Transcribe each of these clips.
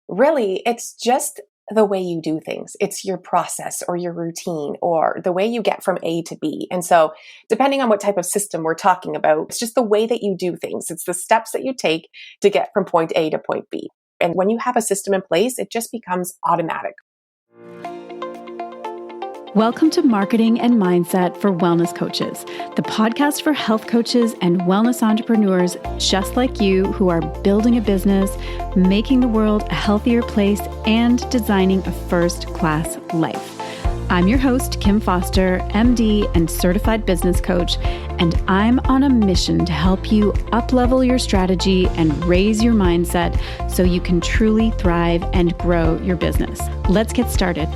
really, it's just the way you do things. It's your process or your routine or the way you get from A to B. And so depending on what type of system we're talking about, it's just the way that you do things. It's the steps that you take to get from point A to point B. And when you have a system in place, it just becomes automatic. Welcome to Marketing and Mindset for Wellness Coaches, the podcast for health coaches and wellness entrepreneurs just like you who are building a business, making the world a healthier place, and designing a first-class life. I'm your host, Kim Foster, MD and certified business coach, and I'm on a mission to help you up-level your strategy and raise your mindset so you can truly thrive and grow your business. Let's get started.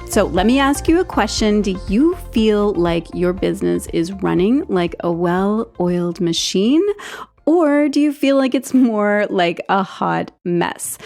So let me ask you a question. Do you feel like your business is running like a well-oiled machine? Or do you feel like it's more like a hot mess?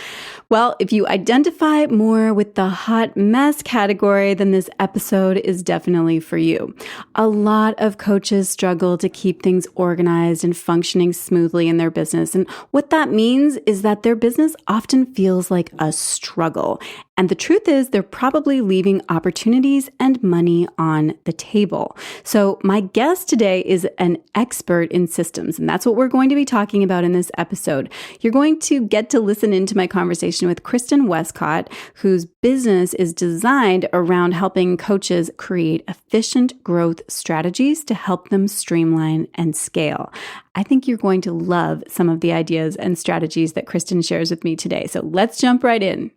Well, if you identify more with the hot mess category, then this episode is definitely for you. A lot of coaches struggle to keep things organized and functioning smoothly in their business. And what that means is that their business often feels like a struggle. And the truth is, they're probably leaving opportunities and money on the table. So my guest today is an expert in systems, and that's what we're going to be talking about in this episode. You're going to get to listen into my conversation with Kristen Westcott, whose business is designed around helping coaches create efficient growth strategies to help them streamline and scale. I think you're going to love some of the ideas and strategies that Kristen shares with me today. So let's jump right in.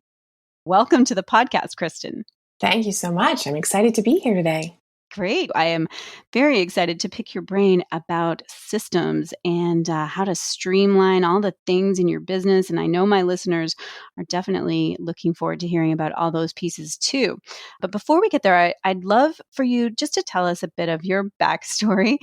Welcome to the podcast, Kristen. Thank you so much. I'm excited to be here today. Great. I am very excited to pick your brain about systems and how to streamline all the things in your business. And I know my listeners are definitely looking forward to hearing about all those pieces too. But before we get there, I'd love for you just to tell us a bit of your backstory,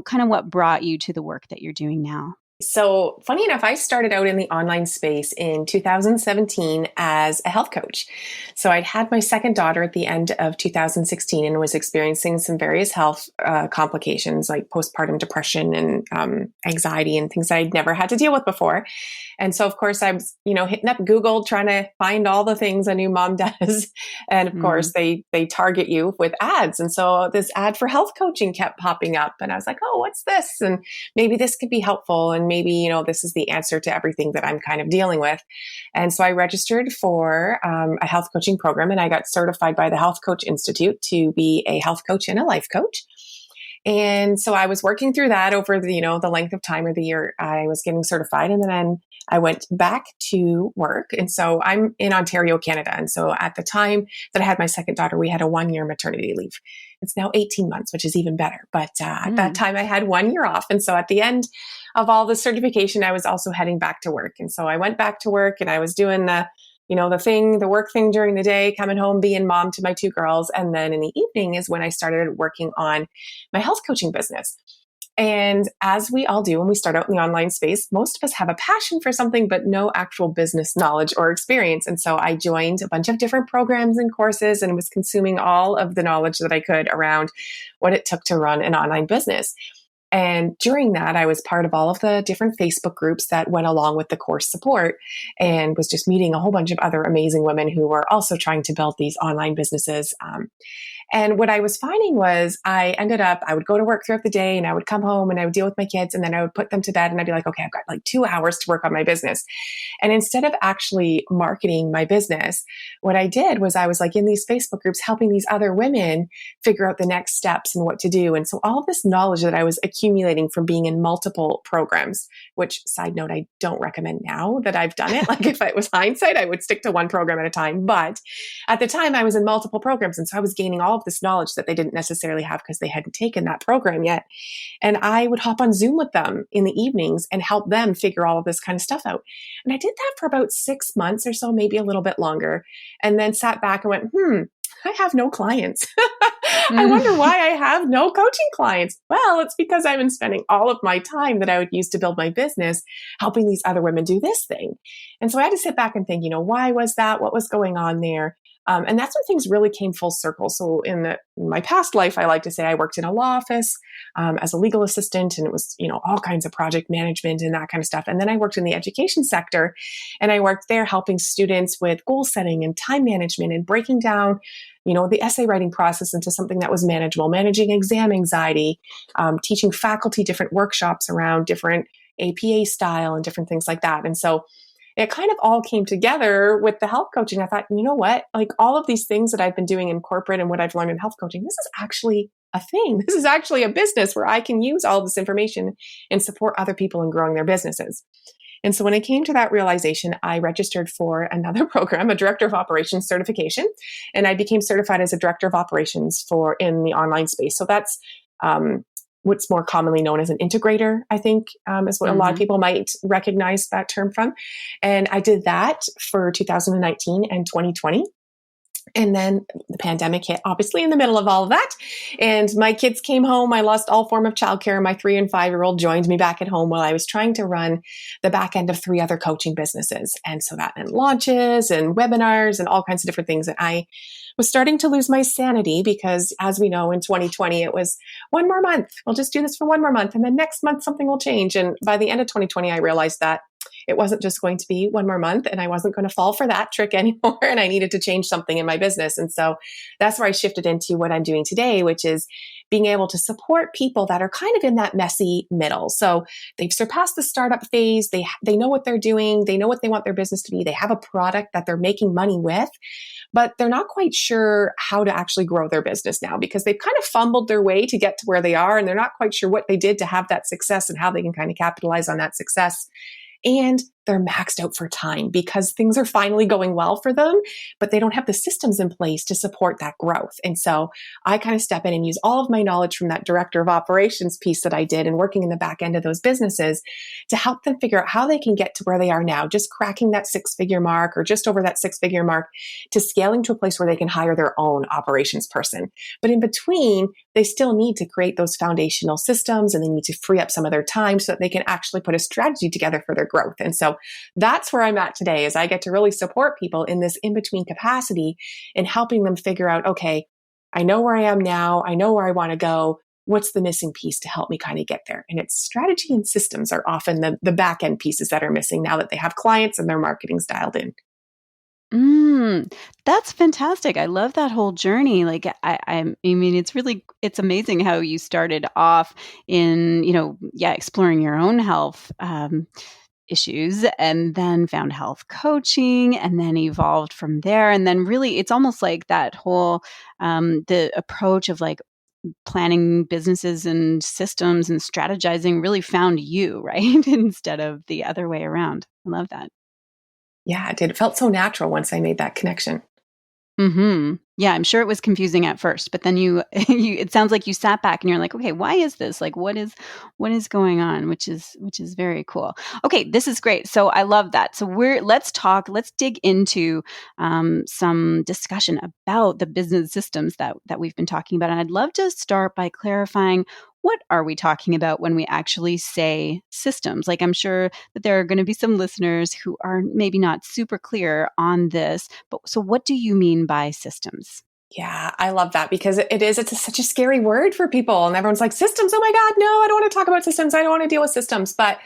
kind of what brought you to the work that you're doing now. So funny enough, I started out in the online space in 2017 as a health coach. So I'd had my second daughter at the end of 2016 and was experiencing some various health complications like postpartum depression and anxiety and things I'd never had to deal with before. And so, of course, I was, hitting up Google, trying to find all the things a new mom does. And of course, they target you with ads. And so this ad for health coaching kept popping up. And I was like, oh, what's this? And maybe this could be helpful. And maybe, this is the answer to everything that I'm kind of dealing with. And so I registered for a health coaching program, and I got certified by the Health Coach Institute to be a health coach and a life coach. And so I was working through that over the length of time or the year I was getting certified. And then I went back to work. And so I'm in Ontario, Canada. And so at the time that I had my second daughter, we had a 1-year maternity leave. It's now 18 months, which is even better. But at that time I had 1 year off. And so at the end of all the certification, I was also heading back to work. And so I went back to work and I was doing the work thing during the day, coming home, being mom to my 2 girls. And then in the evening is when I started working on my health coaching business. And as we all do when we start out in the online space, most of us have a passion for something, but no actual business knowledge or experience. And so I joined a bunch of different programs and courses and was consuming all of the knowledge that I could around what it took to run an online business. And during that, I was part of all of the different Facebook groups that went along with the course support and was just meeting a whole bunch of other amazing women who were also trying to build these online businesses. And what I was finding was I would go to work throughout the day and I would come home and I would deal with my kids and then I would put them to bed and I'd be like, okay, I've got like 2 hours to work on my business. And instead of actually marketing my business, what I did was I was like in these Facebook groups helping these other women figure out the next steps and what to do. And so all of this knowledge that I was accumulating from being in multiple programs, which side note, I don't recommend now that I've done it. Like if it was hindsight, I would stick to one program at a time. But at the time I was in multiple programs. And so I was gaining all of this knowledge that they didn't necessarily have because they hadn't taken that program yet. And I would hop on Zoom with them in the evenings and help them figure all of this kind of stuff out. And I did that for about 6 months or so, maybe a little bit longer, and then sat back and went, I have no clients. I wonder why I have no coaching clients. Well, it's because I've been spending all of my time that I would use to build my business helping these other women do this thing. And so I had to sit back and think, why was that? What was going on there? And that's when things really came full circle. So in my past life, I like to say I worked in a law office as a legal assistant, and it was, all kinds of project management and that kind of stuff. And then I worked in the education sector, and I worked there helping students with goal setting and time management and breaking down, the essay writing process into something that was manageable, managing exam anxiety, teaching faculty different workshops around different APA style and different things like that. And so it kind of all came together with the health coaching. I thought, you know what, like all of these things that I've been doing in corporate and what I've learned in health coaching, this is actually a thing. This is actually a business where I can use all this information and support other people in growing their businesses. And so when I came to that realization, I registered for another program, a director of operations certification, and I became certified as a director of operations in the online space. So that's what's more commonly known as an integrator, I think, is what a lot of people might recognize that term from. And I did that for 2019 and 2020. And then the pandemic hit, obviously, in the middle of all of that. And my kids came home. I lost all form of childcare. My 3 and 5-year-old joined me back at home while I was trying to run the back end of 3 other coaching businesses. And so that meant launches and webinars and all kinds of different things that I was starting to lose my sanity because, as we know, in 2020, it was one more month. We'll just do this for one more month. And then next month, something will change. And by the end of 2020, I realized that it wasn't just going to be one more month, and I wasn't going to fall for that trick anymore. And I needed to change something in my business. And so that's where I shifted into what I'm doing today, which is being able to support people that are kind of in that messy middle. So they've surpassed the startup phase. They know what they're doing. They know what they want their business to be. They have a product that they're making money with, but they're not quite sure how to actually grow their business now because they've kind of fumbled their way to get to where they are. And they're not quite sure what they did to have that success and how they can kind of capitalize on that success. And they're maxed out for time because things are finally going well for them, but they don't have the systems in place to support that growth. And so I kind of step in and use all of my knowledge from that director of operations piece that I did and working in the back end of those businesses to help them figure out how they can get to where they are now, just cracking that 6-figure mark or just over that 6-figure mark to scaling to a place where they can hire their own operations person. But in between, they still need to create those foundational systems and they need to free up some of their time so that they can actually put a strategy together for their growth. And so that's where I'm at today is I get to really support people in this in-between capacity and helping them figure out, okay, I know where I am now. I know where I want to go. What's the missing piece to help me kind of get there? And it's strategy and systems are often the back end pieces that are missing now that they have clients and their marketing's dialed in. That's fantastic. I love that whole journey. Like, I mean, it's amazing how you started off in, exploring your own health issues and then found health coaching and then evolved from there. And then really, it's almost like that whole, the approach of like planning businesses and systems and strategizing really found you, right? Instead of the other way around. I love that. Yeah, it did. It felt so natural once I made that connection. Yeah, I'm sure it was confusing at first, but then you it sounds like you sat back and you're like, okay, why is this? Like, what is going on? Which is very cool. Okay, this is great. So I love that. So let's dig into some discussion about the business systems that we've been talking about. And I'd love to start by clarifying, what are we talking about when we actually say systems? Like, I'm sure that there are going to be some listeners who are maybe not super clear on this, but so what do you mean by systems? Yeah, I love that because it's such a scary word for people. And everyone's like, systems, oh my God, no, I don't want to talk about systems. I don't want to deal with systems. But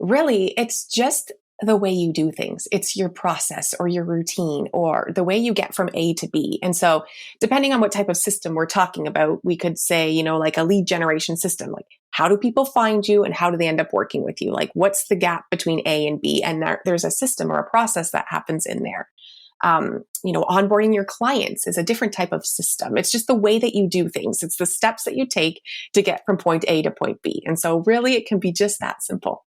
really, it's just the way you do things. It's your process or your routine or the way you get from A to B. And so depending on what type of system we're talking about, we could say, like a lead generation system, like how do people find you and how do they end up working with you? Like what's the gap between A and B? And there's a system or a process that happens in there. Onboarding your clients is a different type of system. It's just the way that you do things. It's the steps that you take to get from point A to point B. And so really it can be just that simple.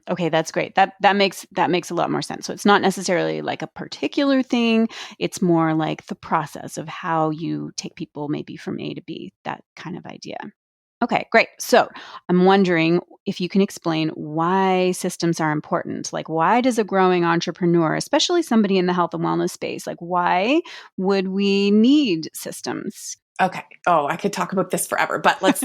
Okay, that's great. That makes a lot more sense. So it's not necessarily like a particular thing. It's more like the process of how you take people maybe from A to B, that kind of idea. Okay, great. So I'm wondering if you can explain why systems are important. Like, why does a growing entrepreneur, especially somebody in the health and wellness space, like why would we need systems? Okay. Oh, I could talk about this forever, but let's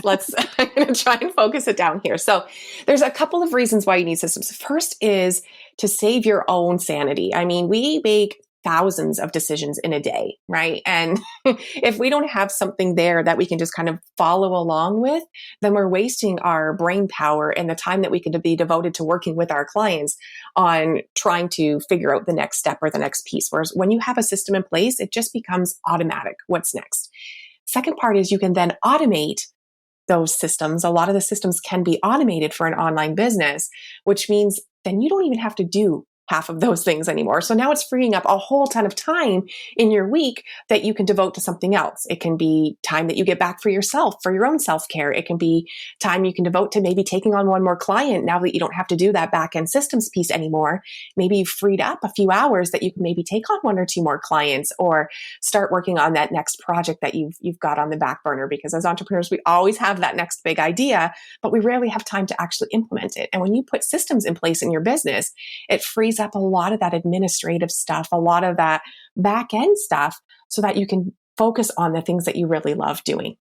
I'm going to try and focus it down here. So there's a couple of reasons why you need systems. First is to save your own sanity. I mean, we make thousands of decisions in a day, right? And if we don't have something there that we can just kind of follow along with, then we're wasting our brain power and the time that we could be devoted to working with our clients on trying to figure out the next step or the next piece. Whereas when you have a system in place, it just becomes automatic. What's next? Second part is you can then automate those systems. A lot of the systems can be automated for an online business, which means then you don't even have to do half of those things anymore. So now it's freeing up a whole ton of time in your week that you can devote to something else. It can be time that you get back for yourself, for your own self-care. It can be time you can devote to maybe taking on one more client now that you don't have to do that back-end systems piece anymore. Maybe you've freed up a few hours that you can maybe take on one or two more clients or start working on that next project that you've got on the back burner. Because as entrepreneurs, we always have that next big idea, but we rarely have time to actually implement it. And when you put systems in place in your business, it frees up a lot of that administrative stuff, a lot of that back end stuff, so that you can focus on the things that you really love doing.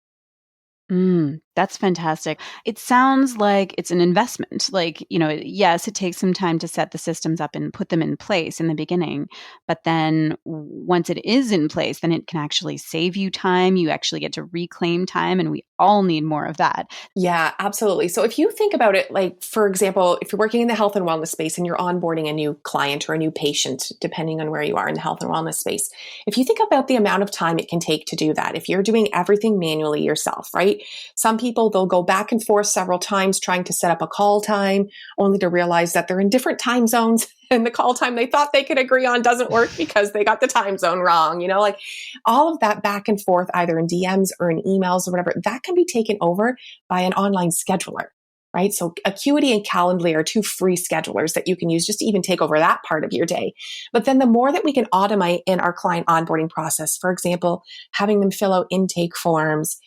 That's fantastic. It sounds like it's an investment. Like, yes, it takes some time to set the systems up and put them in place in the beginning. But then once it is in place, then it can actually save you time. You actually get to reclaim time. And we all need more of that. Yeah, absolutely. So if you think about it, like, for example, if you're working in the health and wellness space and you're onboarding a new client or a new patient, depending on where you are in the health and wellness space, if you think about the amount of time it can take to do that, if you're doing everything manually yourself, right? Some people, they'll go back and forth several times trying to set up a call time, only to realize that they're in different time zones and the call time they thought they could agree on doesn't work because they got the time zone wrong. Like all of that back and forth, either in DMs or in emails or whatever, that can be taken over by an online scheduler, right? So Acuity and Calendly are two free schedulers that you can use just to even take over that part of your day. But then the more that we can automate in our client onboarding process, for example, having them fill out intake forms,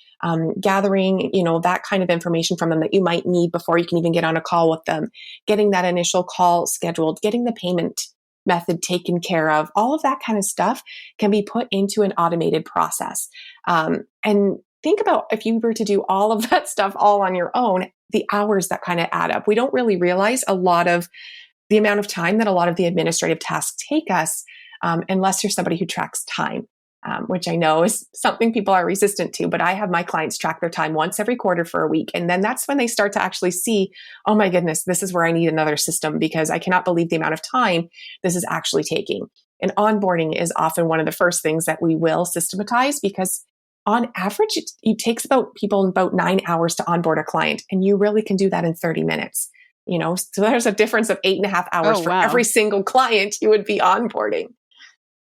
gathering, that kind of information from them that you might need before you can even get on a call with them, getting that initial call scheduled, getting the payment method taken care of, all of that kind of stuff can be put into an automated process. And think about if you were to do all of that stuff all on your own, the hours that kind of add up. We don't really realize a lot of the amount of time that a lot of the administrative tasks take us, unless you're somebody who tracks time. Which I know is something people are resistant to, but I have my clients track their time once every quarter for a week. And then that's when they start to actually see, oh my goodness, this is where I need another system because I cannot believe the amount of time this is actually taking. And onboarding is often one of the first things that we will systematize because on average, it takes people about 9 hours to onboard a client. And you really can do that in 30 minutes. So there's a difference of 8.5 hours for every single client you would be onboarding.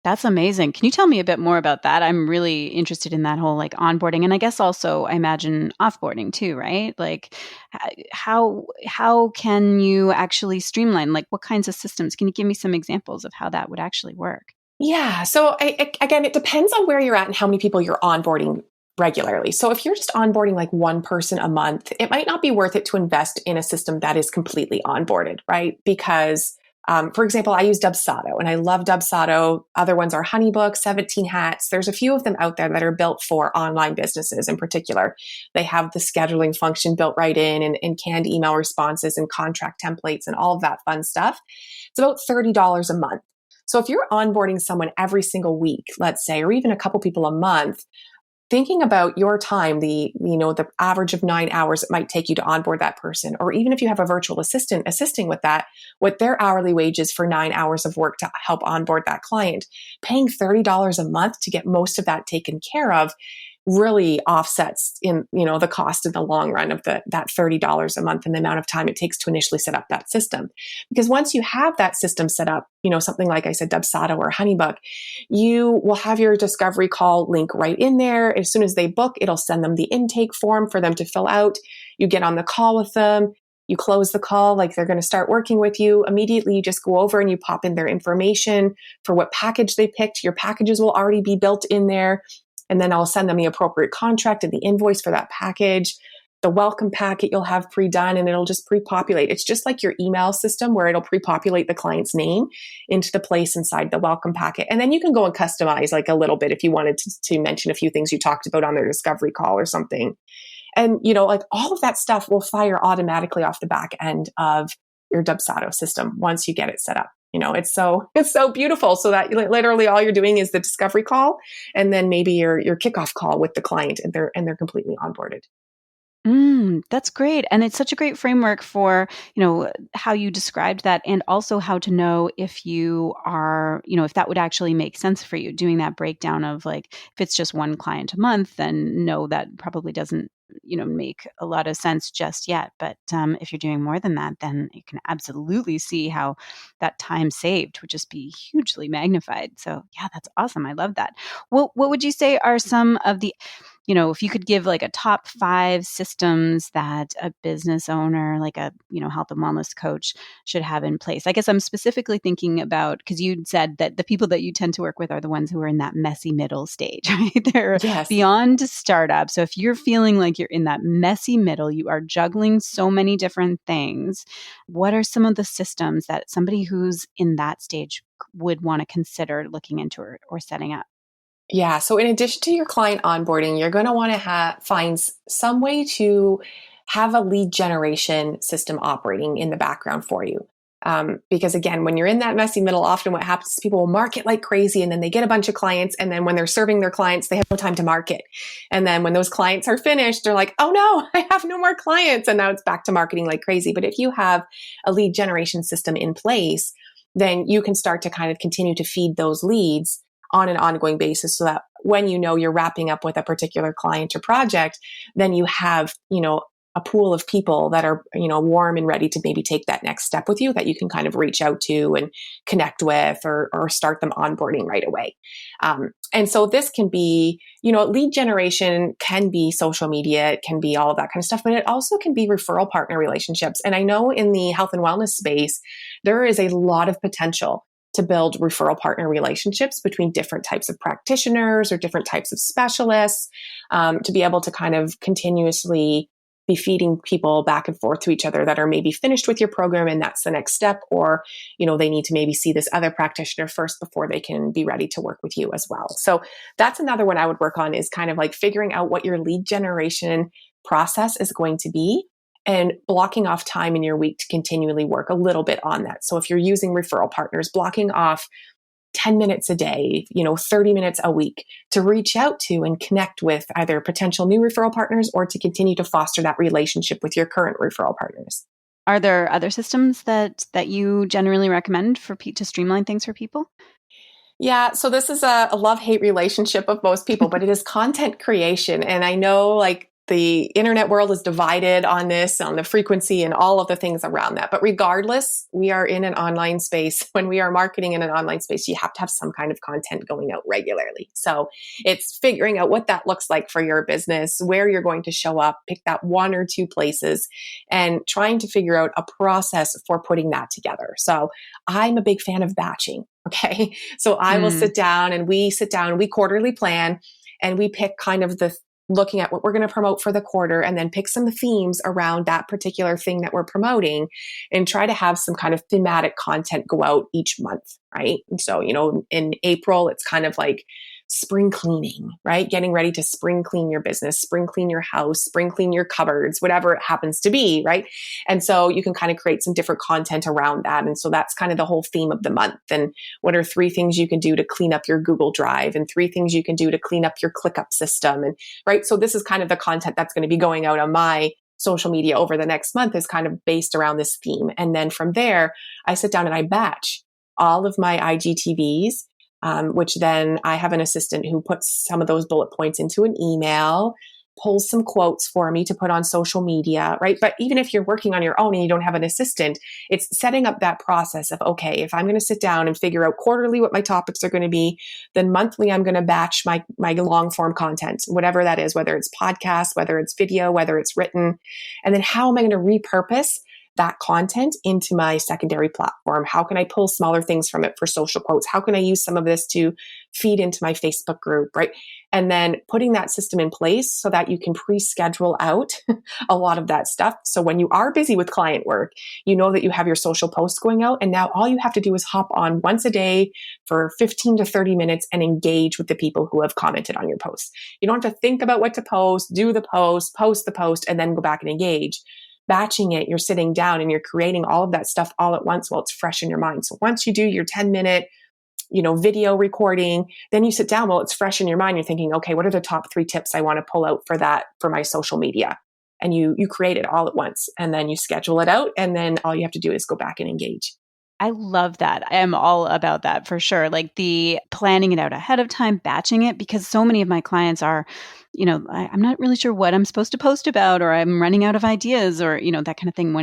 That's amazing. Can you tell me a bit more about that? I'm really interested in that whole onboarding, and I guess also I imagine offboarding too, right? Like how can you actually streamline? Like what kinds of systems? Can you give me some examples of how that would actually work? Yeah. So again, it depends on where you're at and how many people you're onboarding regularly. So if you're just onboarding like one person a month, it might not be worth it to invest in a system that is completely onboarded, right? Because for example, I use Dubsado and I love Dubsado. Other ones are Honeybook, 17 Hats. There's a few of them out there that are built for online businesses in particular. They have the scheduling function built right in and canned email responses and contract templates and all of that fun stuff. It's about $30 a month. So if you're onboarding someone every single week, let's say, or even a couple people a month, thinking about your time, the average of 9 hours it might take you to onboard that person, or even if you have a virtual assistant assisting with that, what their hourly wages for 9 hours of work to help onboard that client, paying $30 a month to get most of that taken care of really offsets in, the cost in the long run of that $30 a month and the amount of time it takes to initially set up that system. Because once you have that system set up, something like I said, Dubsado or Honeybook, you will have your discovery call link right in there. As soon as they book, it'll send them the intake form for them to fill out. You get on the call with them. You close the call like they're going to start working with you. Immediately, you just go over and you pop in their information for what package they picked. Your packages will already be built in there. And then I'll send them the appropriate contract and the invoice for that package. The welcome packet you'll have pre-done and it'll just pre-populate. It's just like your email system where it'll pre-populate the client's name into the place inside the welcome packet. And then you can go and customize like a little bit if you wanted to mention a few things you talked about on their discovery call or something. And, like all of that stuff will fire automatically off the back end of your Dubsado system once you get it set up. It's so beautiful. So that literally all you're doing is the discovery call, and then maybe your kickoff call with the client, and they're completely onboarded. That's great. And it's such a great framework for, how you described that, and also how to know if you are, if that would actually make sense for you, doing that breakdown of like, if it's just one client a month, then no, that probably doesn't, make a lot of sense just yet. But if you're doing more than that, then you can absolutely see how that time saved would just be hugely magnified. So yeah, that's awesome. I love that. What would you say are some of the if you could give like a top 5 systems that a business owner, like a, health and wellness coach should have in place? I guess I'm specifically thinking about, because you said that the people that you tend to work with are the ones who are in that messy middle stage, right? They're Yes. beyond startup. So if you're feeling like you're in that messy middle, you are juggling so many different things. What are some of the systems that somebody who's in that stage would want to consider looking into or setting up? Yeah. So in addition to your client onboarding, you're going to want to find some way to have a lead generation system operating in the background for you. Because again, when you're in that messy middle, often what happens is people will market like crazy, and then they get a bunch of clients. And then when they're serving their clients, they have no time to market. And then when those clients are finished, they're like, oh no, I have no more clients. And now it's back to marketing like crazy. But if you have a lead generation system in place, then you can start to kind of continue to feed those leads on an ongoing basis, so that when you're wrapping up with a particular client or project, then you have, a pool of people that are, warm and ready to maybe take that next step with you, that you can kind of reach out to and connect with, or start them onboarding right away. And so this can be, lead generation can be social media, it can be all of that kind of stuff, but it also can be referral partner relationships. And I know in the health and wellness space, there is a lot of potential to build referral partner relationships between different types of practitioners or different types of specialists, to be able to kind of continuously be feeding people back and forth to each other that are maybe finished with your program and that's the next step, or, they need to maybe see this other practitioner first before they can be ready to work with you as well. So that's another one I would work on, is kind of like figuring out what your lead generation process is going to be, and blocking off time in your week to continually work a little bit on that. So if you're using referral partners, blocking off 10 minutes a day, 30 minutes a week to reach out to and connect with either potential new referral partners, or to continue to foster that relationship with your current referral partners. Are there other systems that you generally recommend to streamline things for people? Yeah, so this is a love-hate relationship of most people, but it is content creation. And I know like the internet world is divided on this, on the frequency and all of the things around that. But regardless, we are in an online space. When we are marketing in an online space, you have to have some kind of content going out regularly. So it's figuring out what that looks like for your business, where you're going to show up, pick that 1 or 2 places, and trying to figure out a process for putting that together. So I'm a big fan of batching. Okay. So I will sit down, and we quarterly plan, and we pick kind of looking at what we're going to promote for the quarter, and then pick some themes around that particular thing that we're promoting, and try to have some kind of thematic content go out each month. Right. And so, in April, it's kind of like spring cleaning, right? Getting ready to spring clean your business, spring clean your house, spring clean your cupboards, whatever it happens to be, right? And so you can kind of create some different content around that. And so that's kind of the whole theme of the month. And what are 3 things you can do to clean up your Google Drive, and 3 things you can do to clean up your ClickUp system. And right. So this is kind of the content that's going to be going out on my social media over the next month, is kind of based around this theme. And then from there, I sit down and I batch all of my IGTVs, which then I have an assistant who puts some of those bullet points into an email, pulls some quotes for me to put on social media, right? But even if you're working on your own and you don't have an assistant, it's setting up that process of, okay, if I'm going to sit down and figure out quarterly what my topics are going to be, then monthly I'm going to batch my long form content, whatever that is, whether it's podcast, whether it's video, whether it's written. And then how am I going to repurpose that content into my secondary platform? How can I pull smaller things from it for social quotes? How can I use some of this to feed into my Facebook group, right? And then putting that system in place so that you can pre-schedule out a lot of that stuff. So when you are busy with client work, you know that you have your social posts going out, and now all you have to do is hop on once a day for 15 to 30 minutes and engage with the people who have commented on your post. You don't have to think about what to post, do the post the post, and then go back and engage. batching it, you're sitting down and you're creating all of that stuff all at once while it's fresh in your mind. So once you do your 10-minute, video recording, then you sit down while it's fresh in your mind. You're thinking, okay, what are the top 3 tips I want to pull out for that, for my social media? And you create it all at once, and then you schedule it out. And then all you have to do is go back and engage. I love that. I am all about that for sure. Like the planning it out ahead of time, batching it, because so many of my clients are, I'm not really sure what I'm supposed to post about, or I'm running out of ideas, or, that kind of thing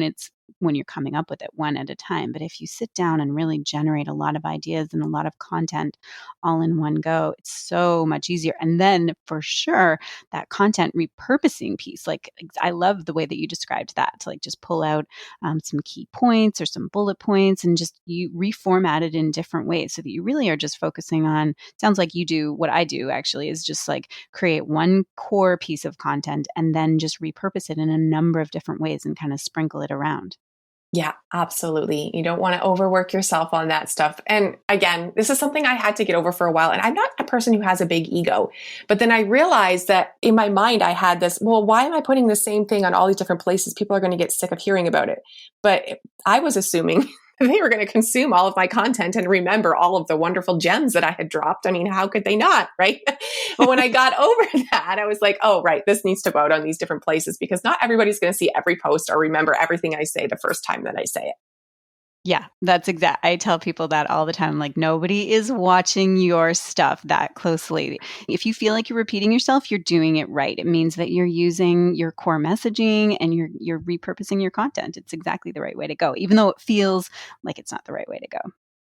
when you're coming up with it one at a time. But if you sit down and really generate a lot of ideas and a lot of content all in one go, it's so much easier. And then for sure, that content repurposing piece, like I love the way that you described that, to like just pull out some key points or some bullet points and just you reformat it in different ways so that you really are just focusing on, sounds like you do what I do actually, is just like create one core piece of content and then just repurpose it in a number of different ways and kind of sprinkle it around. Yeah, absolutely. You don't want to overwork yourself on that stuff. And again, this is something I had to get over for a while. And I'm not a person who has a big ego. But then I realized that in my mind, I had this, well, why am I putting the same thing on all these different places? People are going to get sick of hearing about it. But I was assuming they were going to consume all of my content and remember all of the wonderful gems that I had dropped. I mean, how could they not, right? But when I got over that, I was like, oh, right, this needs to go out on these different places because not everybody's going to see every post or remember everything I say the first time that I say it. Yeah, that's exact. I tell people that all the time. Like, nobody is watching your stuff that closely. If you feel like you're repeating yourself, you're doing it right. It means that you're using your core messaging and you're repurposing your content. It's exactly the right way to go, even though it feels like it's not the right way to go.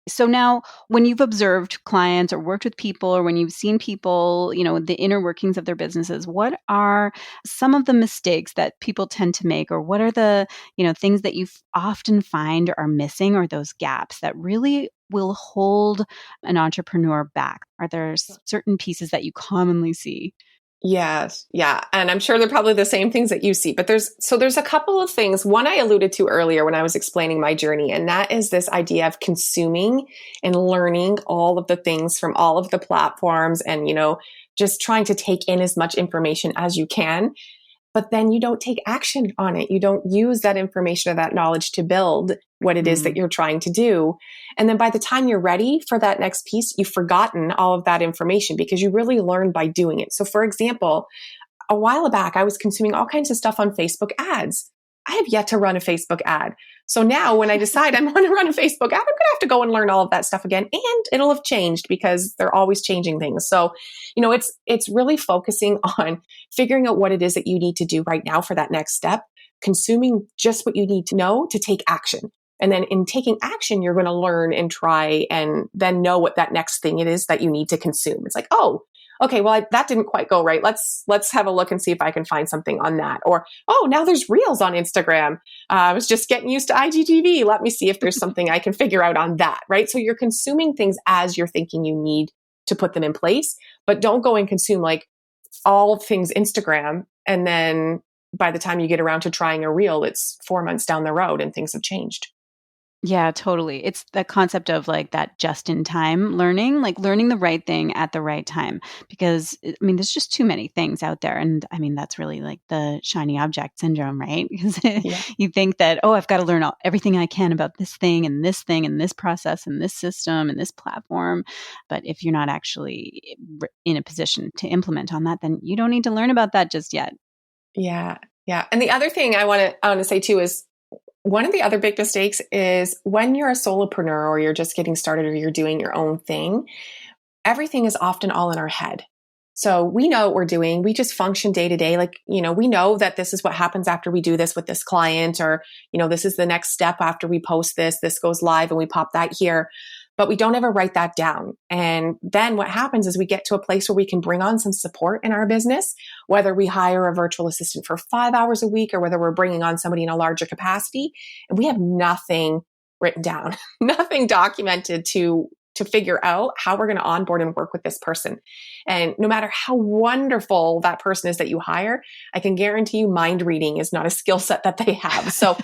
So now, when you've observed clients or worked with people, or when you've seen people, the inner workings of their businesses, what are some of the mistakes that people tend to make, or what are the, things that you often find are missing, or those gaps that really will hold an entrepreneur back? Are there certain pieces that you commonly see? Yes. Yeah. And I'm sure they're probably the same things that you see, but there's a couple of things. One I alluded to earlier when I was explaining my journey, and that is this idea of consuming and learning all of the things from all of the platforms and, just trying to take in as much information as you can. But then you don't take action on it. You don't use that information or that knowledge to build what it is that you're trying to do. And then by the time you're ready for that next piece, you've forgotten all of that information because you really learn by doing it. So for example, a while back, I was consuming all kinds of stuff on Facebook ads. I have yet to run a Facebook ad. So now when I decide I'm going to run a Facebook ad, I'm going to have to go and learn all of that stuff again. And it'll have changed because they're always changing things. So, it's really focusing on figuring out what it is that you need to do right now for that next step, consuming just what you need to know to take action. And then in taking action, you're going to learn and try and then know what that next thing it is that you need to consume. It's like, oh, okay, well, that didn't quite go right. Let's have a look and see if I can find something on that. Or, oh, now there's Reels on Instagram. I was just getting used to IGTV. Let me see if there's something I can figure out on that, right? So you're consuming things as you're thinking you need to put them in place, but don't go and consume like all things Instagram. And then by the time you get around to trying a Reel, it's 4 months down the road and things have changed. Yeah, totally. It's the concept of like that just in time learning, like learning the right thing at the right time. Because there's just too many things out there. And that's really like the shiny object syndrome, right? Because you think that, oh, I've got to learn everything I can about this thing and this process and this system and this platform. But if you're not actually in a position to implement on that, then you don't need to learn about that just yet. Yeah. Yeah. And the other thing I want to say too is, one of the other big mistakes is when you're a solopreneur or you're just getting started or you're doing your own thing, everything is often all in our head. So we know what we're doing. We just function day to day. Like, we know that this is what happens after we do this with this client, or, this is the next step after we post this goes live and we pop that here. But we don't ever write that down. And then what happens is we get to a place where we can bring on some support in our business, whether we hire a virtual assistant for 5 hours a week or whether we're bringing on somebody in a larger capacity. And we have nothing written down, nothing documented to to figure out how we're going to onboard and work with this person. And no matter how wonderful that person is that you hire, I can guarantee you mind reading is not a skill set that they have. So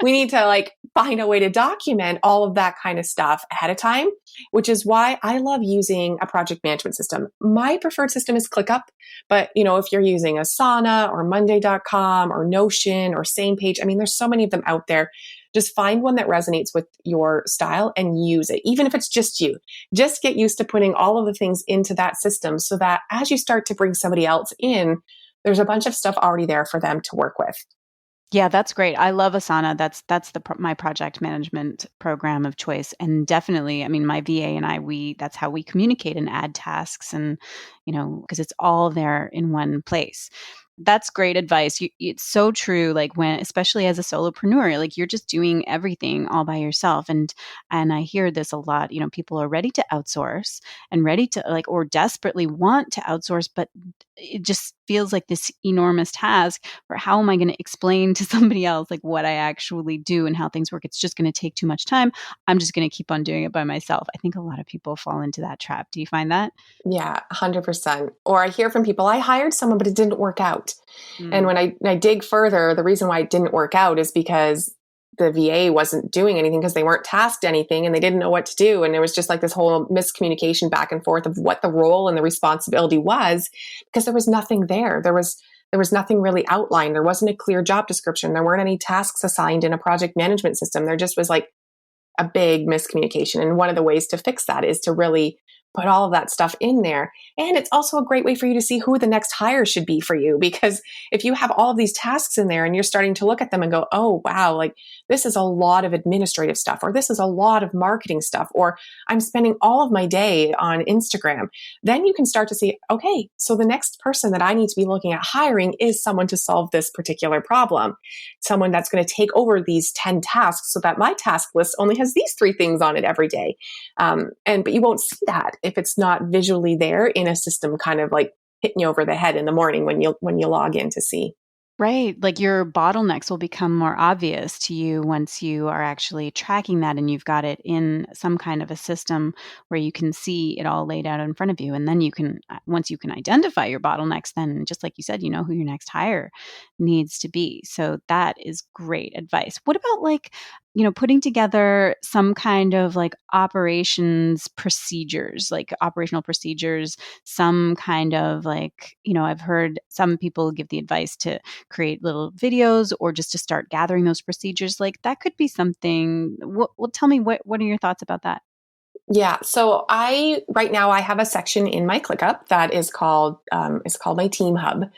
we need to like find a way to document all of that kind of stuff ahead of time, which is why I love using a project management system. My preferred system is ClickUp, but if you're using Asana or Monday.com or Notion or SamePage, I mean, there's so many of them out there. Just find one that resonates with your style and use it. Even if it's just you, just get used to putting all of the things into that system so that as you start to bring somebody else in, there's a bunch of stuff already there for them to work with. Yeah, that's great. I love Asana. That's my project management program of choice. And definitely, I mean, my VA and that's how we communicate and add tasks and, because it's all there in one place. That's great advice. It's so true. Like especially as a solopreneur, like you're just doing everything all by yourself. And I hear this a lot. People are ready to outsource and ready to or desperately want to outsource, but it just feels like this enormous task for how am I going to explain to somebody else like what I actually do and how things work? It's just going to take too much time. I'm just going to keep on doing it by myself. I think a lot of people fall into that trap. Do you find that? Yeah, 100%. Or I hear from people, I hired someone, but it didn't work out. And when I dig further, the reason why it didn't work out is because the VA wasn't doing anything because they weren't tasked anything and they didn't know what to do. And there was just like this whole miscommunication back and forth of what the role and the responsibility was because there was nothing there. There was nothing really outlined. There wasn't a clear job description. There weren't any tasks assigned in a project management system. There just was like a big miscommunication. And one of the ways to fix that is to really put all of that stuff in there. And it's also a great way for you to see who the next hire should be for you. Because if you have all of these tasks in there and you're starting to look at them and go, oh, wow, like this is a lot of administrative stuff, or this is a lot of marketing stuff, or I'm spending all of my day on Instagram, then you can start to see, okay, so the next person that I need to be looking at hiring is someone to solve this particular problem. Someone that's going to take over these 10 tasks so that my task list only has these 3 things on it every day. But you won't see that if it's not visually there in a system kind of like hitting you over the head in the morning when you log in to see. Right. Like your bottlenecks will become more obvious to you once you are actually tracking that and you've got it in some kind of a system where you can see it all laid out in front of you. And then once you can identify your bottlenecks, then just like you said, you know who your next hire needs to be. So that is great advice. What about putting together some kind of like operational procedures, some kind of I've heard some people give the advice to create little videos or just to start gathering those procedures. Like that could be something. Well, tell me, what are your thoughts about that? Yeah. So right now I have a section in my ClickUp that is called, it's called my team hub.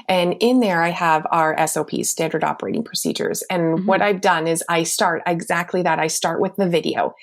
And in there I have our SOPs, standard operating procedures. And what I've done is I start exactly that. I start with the video.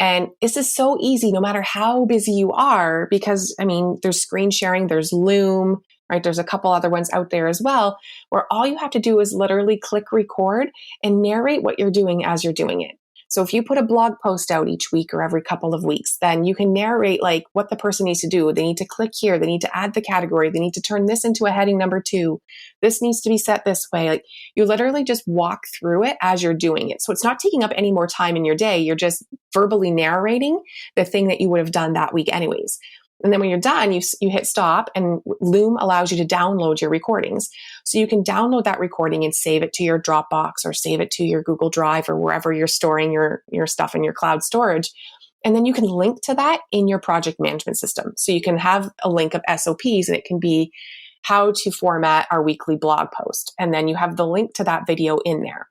And this is so easy no matter how busy you are, because there's screen sharing, there's Loom, right? There's a couple other ones out there as well, where all you have to do is literally click record and narrate what you're doing as you're doing it. So if you put a blog post out each week or every couple of weeks, then you can narrate like what the person needs to do. They need to click here. They need to add the category. They need to turn this into a heading number 2. This needs to be set this way. Like you literally just walk through it as you're doing it. So it's not taking up any more time in your day. You're just verbally narrating the thing that you would have done that week anyways. And then when you're done, you hit stop, and Loom allows you to download your recordings. So you can download that recording and save it to your Dropbox or save it to your Google Drive or wherever you're storing your stuff in your cloud storage. And then you can link to that in your project management system. So you can have a link of SOPs, and it can be how to format our weekly blog post. And then you have the link to that video in there.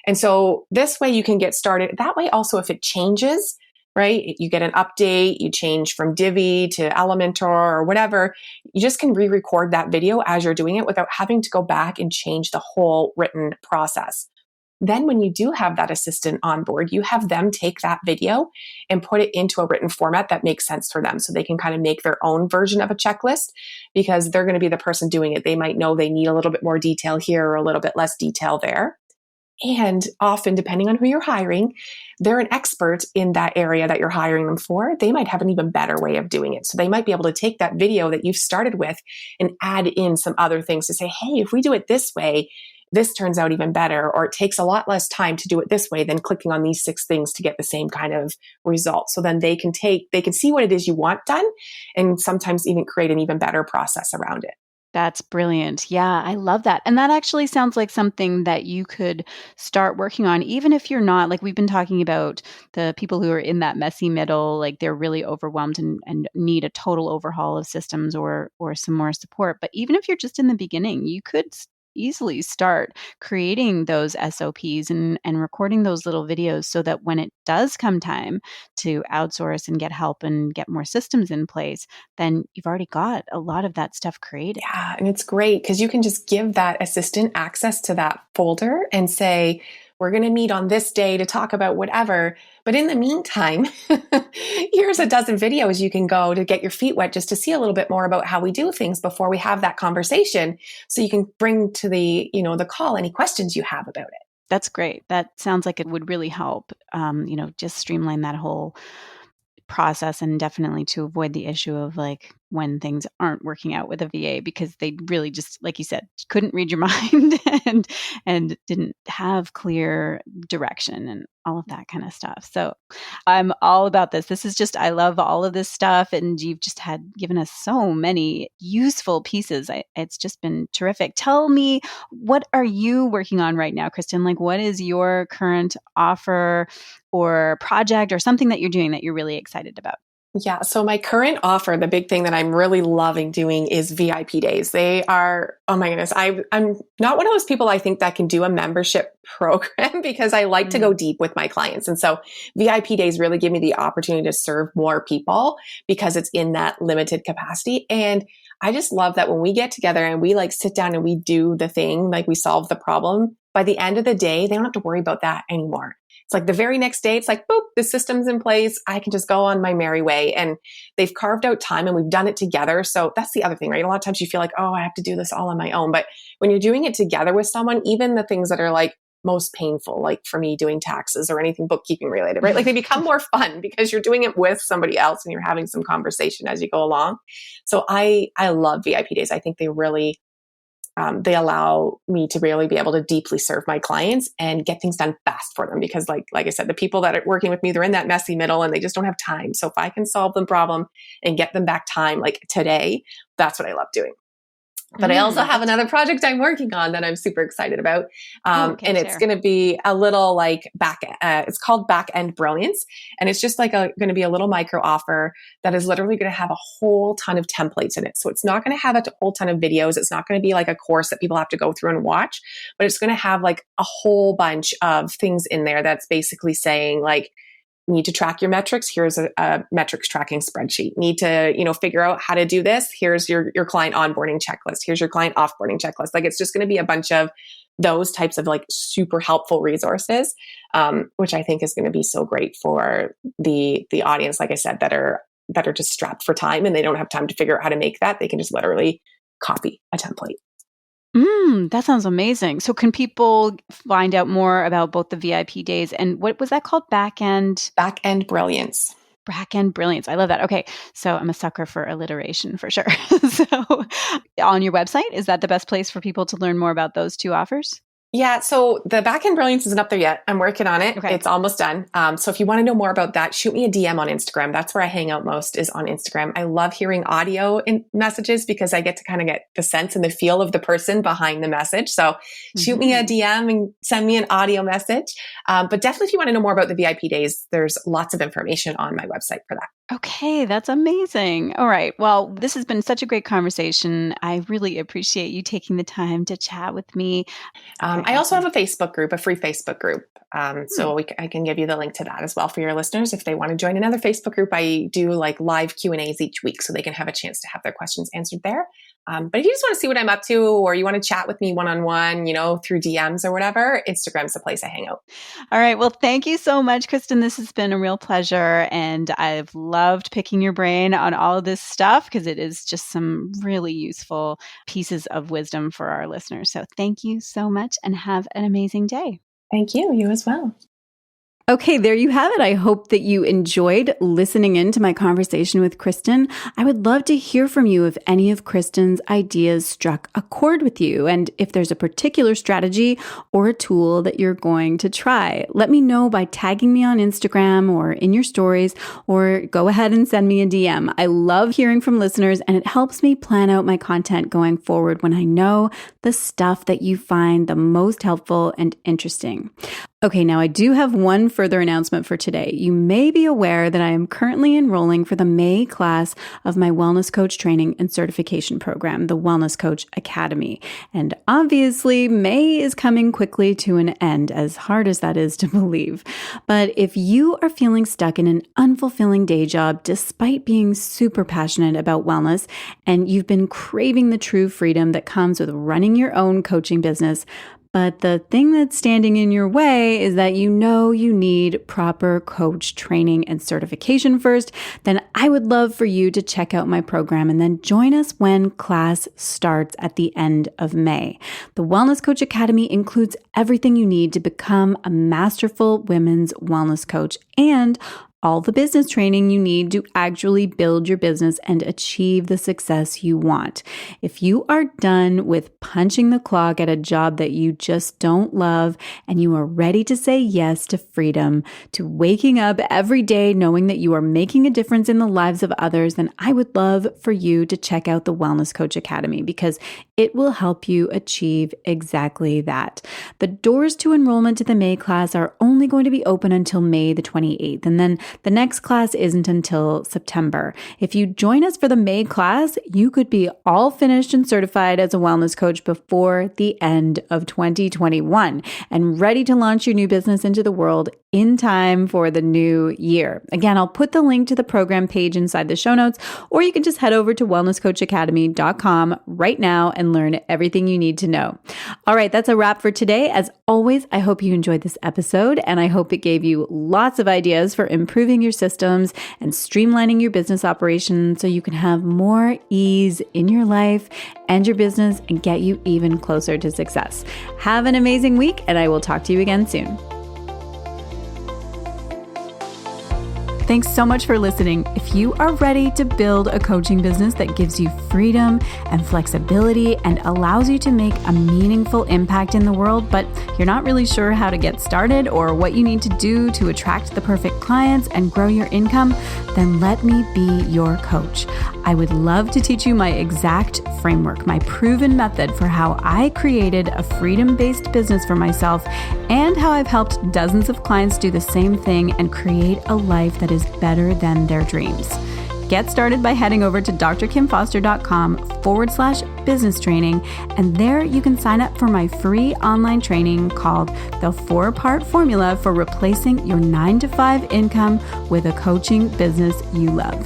And so this way you can get started. That way also, if it changes, right? You get an update, you change from Divi to Elementor or whatever, you just can re-record that video as you're doing it without having to go back and change the whole written process. Then when you do have that assistant on board, you have them take that video and put it into a written format that makes sense for them. So they can kind of make their own version of a checklist because they're going to be the person doing it. They might know they need a little bit more detail here or a little bit less detail there. And often, depending on who you're hiring, they're an expert in that area that you're hiring them for. They might have an even better way of doing it. So they might be able to take that video that you've started with and add in some other things to say, hey, if we do it this way, this turns out even better, or it takes a lot less time to do it this way than clicking on these 6 things to get the same kind of result. So then they can see what it is you want done, and sometimes even create an even better process around it. That's brilliant. Yeah, I love that. And that actually sounds like something that you could start working on, even if you're not, like we've been talking about the people who are in that messy middle, like they're really overwhelmed and need a total overhaul of systems or some more support. But even if you're just in the beginning, you could easily start creating those SOPs and recording those little videos so that when it does come time to outsource and get help and get more systems in place, then you've already got a lot of that stuff created. Yeah, and it's great because you can just give that assistant access to that folder and say, we're going to meet on this day to talk about whatever. But in the meantime, here's a dozen videos you can go to get your feet wet just to see a little bit more about how we do things before we have that conversation. So you can bring to the call any questions you have about it. That's great. That sounds like it would really help, just streamline that whole process, and definitely to avoid the issue of like when things aren't working out with a VA because they really just, like you said, couldn't read your mind and didn't have clear direction and all of that kind of stuff. So I'm all about this. This is just, I love all of this stuff. And you've just given us so many useful pieces. It's just been terrific. Tell me, what are you working on right now, Kristen? Like, what is your current offer or project or something that you're doing that you're really excited about? Yeah. So my current offer, the big thing that I'm really loving doing is VIP days. They are, oh my goodness, I'm not one of those people I think that can do a membership program because I like to go deep with my clients. And so VIP days really give me the opportunity to serve more people because it's in that limited capacity. And I just love that when we get together and we like sit down and we do the thing, like we solve the problem, by the end of the day, they don't have to worry about that anymore. It's like the very next day, it's like, boop, the system's in place. I can just go on my merry way. And they've carved out time and we've done it together. So that's the other thing, right? A lot of times you feel like, oh, I have to do this all on my own. But when you're doing it together with someone, even the things that are like most painful, like for me doing taxes or anything bookkeeping related, right? Like they become more fun because you're doing it with somebody else and you're having some conversation as you go along. So I love VIP days. I think they really they allow me to really be able to deeply serve my clients and get things done fast for them. Because like I said, the people that are working with me, they're in that messy middle and they just don't have time. So if I can solve the problem and get them back time, like today, that's what I love doing. But I also have another project I'm working on that I'm super excited about. And it's going to be a little like it's called Back End Brilliance. And it's just like going to be a little micro offer that is literally going to have a whole ton of templates in it. So it's not going to have a whole ton of videos. It's not going to be like a course that people have to go through and watch, but it's going to have like a whole bunch of things in there that's basically saying like, need to track your metrics. Here's a metrics tracking spreadsheet. Need to, figure out how to do this. Here's your client onboarding checklist. Here's your client offboarding checklist. Like it's just going to be a bunch of those types of like super helpful resources, which I think is going to be so great for the audience. Like I said, that are just strapped for time and they don't have time to figure out how to make that. They can just literally copy a template. That sounds amazing. So can people find out more about both the VIP days and what was that called? Back End Brilliance. Back End Brilliance. I love that. Okay. So I'm a sucker for alliteration for sure. So on your website, is that the best place for people to learn more about those two offers? Yeah. So the Back End Brilliance isn't up there yet. I'm working on it. Okay. It's almost done. So if you want to know more about that, shoot me a DM on Instagram. That's where I hang out most, is on Instagram. I love hearing audio in messages because I get to kind of get the sense and the feel of the person behind the message. So shoot me a DM and send me an audio message. But definitely if you want to know more about the VIP days, there's lots of information on my website for that. Okay, that's amazing. All right. Well, this has been such a great conversation. I really appreciate you taking the time to chat with me. I also have a Facebook group, a free Facebook group. So I can give you the link to that as well for your listeners. If they want to join another Facebook group, I do like live Q&As each week so they can have a chance to have their questions answered there. But if you just want to see what I'm up to, or you want to chat with me one-on-one, through DMs or whatever, Instagram's the place I hang out. All right. Well, thank you so much, Kristen. This has been a real pleasure. And I've loved picking your brain on all of this stuff because it is just some really useful pieces of wisdom for our listeners. So thank you so much and have an amazing day. Thank you. You as well. Okay, there you have it. I hope that you enjoyed listening in to my conversation with Kristen. I would love to hear from you if any of Kristen's ideas struck a chord with you, and if there's a particular strategy or a tool that you're going to try. Let me know by tagging me on Instagram or in your stories, or go ahead and send me a DM. I love hearing from listeners, and it helps me plan out my content going forward when I know the stuff that you find the most helpful and interesting. Okay, now I do have one further announcement for today. You may be aware that I am currently enrolling for the May class of my Wellness Coach Training and Certification Program, the Wellness Coach Academy. And obviously, May is coming quickly to an end, as hard as that is to believe. But if you are feeling stuck in an unfulfilling day job, despite being super passionate about wellness, and you've been craving the true freedom that comes with running your own coaching business, but the thing that's standing in your way is that you know you need proper coach training and certification first, then I would love for you to check out my program and then join us when class starts at the end of May. The Wellness Coach Academy includes everything you need to become a masterful women's wellness coach and all the business training you need to actually build your business and achieve the success you want. If you are done with punching the clock at a job that you just don't love, and you are ready to say yes to freedom, to waking up every day knowing that you are making a difference in the lives of others, then I would love for you to check out the Wellness Coach Academy, because it will help you achieve exactly that. The doors to enrollment to the May class are only going to be open until May the 28th, and then the next class isn't until September. If you join us for the May class, you could be all finished and certified as a wellness coach before the end of 2021 and ready to launch your new business into the world in time for the new year. Again, I'll put the link to the program page inside the show notes, or you can just head over to wellnesscoachacademy.com right now and learn everything you need to know. All right, that's a wrap for today. As always, I hope you enjoyed this episode, and I hope it gave you lots of ideas for improving your systems and streamlining your business operations so you can have more ease in your life and your business and get you even closer to success. Have an amazing week, and I will talk to you again soon. Thanks so much for listening. If you are ready to build a coaching business that gives you freedom and flexibility and allows you to make a meaningful impact in the world, but you're not really sure how to get started or what you need to do to attract the perfect clients and grow your income, then let me be your coach. I would love to teach you my exact framework, my proven method for how I created a freedom-based business for myself and how I've helped dozens of clients do the same thing and create a life that is better than their dreams. Get started by heading over to drkimfoster.com/business training, and there you can sign up for my free online training called The 4-Part Formula for Replacing Your 9-to-5 Income with a Coaching Business You Love.